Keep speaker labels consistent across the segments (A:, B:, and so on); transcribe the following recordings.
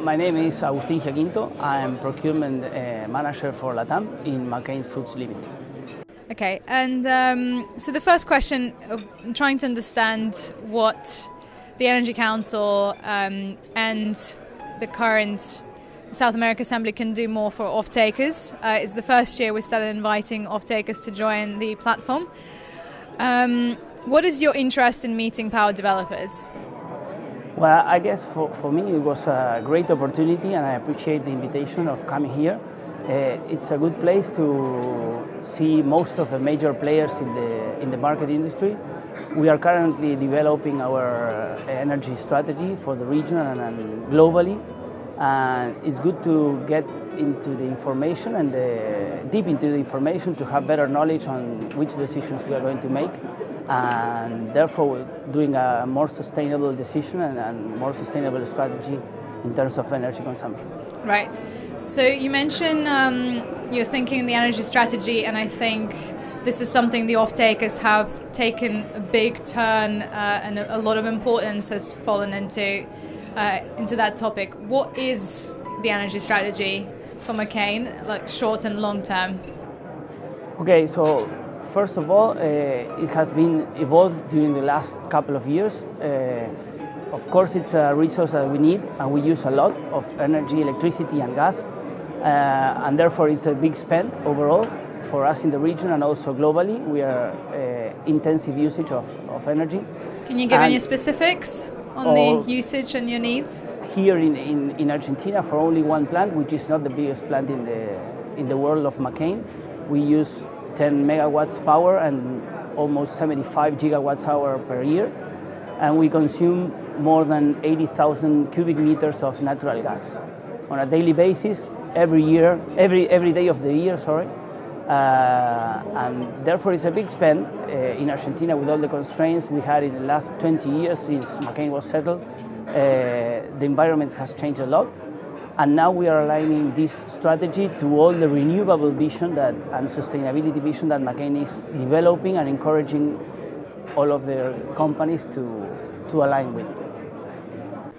A: my name is Agustin Giaquinto. I'm Procurement Manager for LATAM in McCain Foods Limited.
B: Okay, and so the first question, I'm trying to understand what the Energy Council and the current South America Assembly can do more for off-takers. It's the first year we started inviting off-takers to join the platform. What is your interest in meeting power developers?
A: Well, I guess for me it was a great opportunity, and I appreciate the invitation of coming here. It's a good place to see most of the major players in the market industry. We are currently developing our energy strategy for the region and globally. And it's good to get into the information and deep into the information to have better knowledge on which decisions we are going to make, and therefore doing a more sustainable decision and more sustainable strategy in terms of energy consumption.
B: Right. So you mentioned you're thinking the energy strategy, and I think this is something the off-takers have taken a big turn and a lot of importance has fallen into that topic. What is the energy strategy for McCain, like short and long term?
A: Okay, so first of all, it has been evolved during the last couple of years. Of course, it's a resource that we need, and we use a lot of energy, electricity and gas, and therefore it's a big spend overall for us in the region and also globally. We are intensive usage of energy.
B: Can you give any specifics on the usage and your needs?
A: Here in Argentina, for only one plant, which is not the biggest plant in the world of McCain, we use 10 megawatts power and almost 75 gigawatts hour per year, and we consume more than 80,000 cubic meters of natural gas on a daily basis every day of the year. And therefore it's a big spend in Argentina with all the constraints we had in the last 20 years since McCain was settled. The environment has changed a lot, and now we are aligning this strategy to all the renewable vision and sustainability vision that McCain is developing and encouraging all of their companies to align with.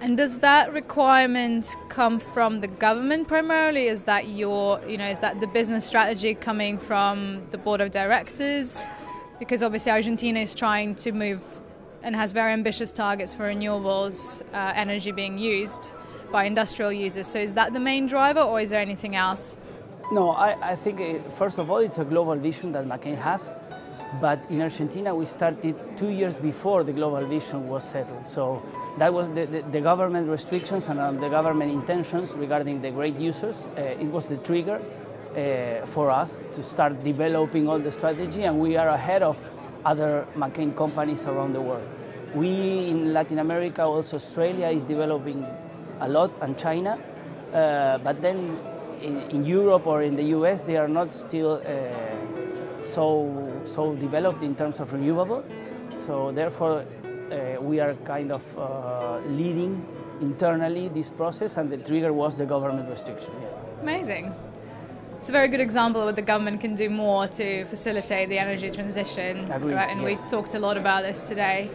B: And does that requirement come from the government primarily? Is that is that the business strategy coming from the board of directors? Because obviously Argentina is trying to move and has very ambitious targets for renewables energy being used by industrial users. So is that the main driver, or is there anything else?
A: No, I think first of all it's a global vision that McCain has. But in Argentina, we started 2 years before the global vision was settled. So that was the government restrictions and the government intentions regarding the great users. It was the trigger for us to start developing all the strategy, and we are ahead of other McCain companies around the world. We in Latin America, also Australia is developing a lot, and China. But then in Europe or in the US, they are not still so developed in terms of renewable. So therefore we are kind of leading internally this process, and the trigger was the government restriction. Yeah.
B: Amazing. It's a very good example of what the government can do more to facilitate the energy transition.
A: Agreed.
B: Right? And
A: yes.
B: We've talked a lot about this today.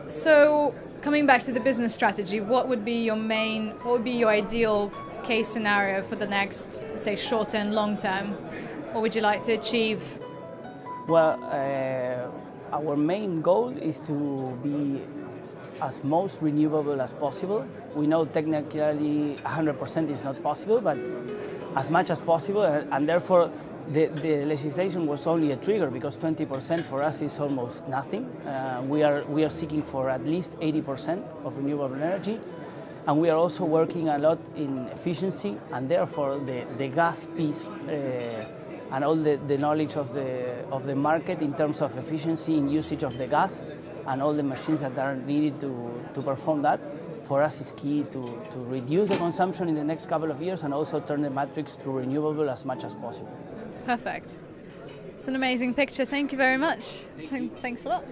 B: So coming back to the business strategy, what would be your ideal case scenario for the next, say, short and long term? What would you like to achieve?
A: Well, our main goal is to be as most renewable as possible. We know technically 100% is not possible, but as much as possible, and therefore the legislation was only a trigger, because 20% for us is almost nothing. We are seeking for at least 80% of renewable energy, and we are also working a lot in efficiency, and therefore the gas piece and all the knowledge of the market in terms of efficiency in usage of the gas and all the machines that are needed to perform that, for us is key to reduce the consumption in the next couple of years and also turn the matrix to renewable as much as possible.
B: Perfect. It's an amazing picture. Thank you very much. Thanks a lot.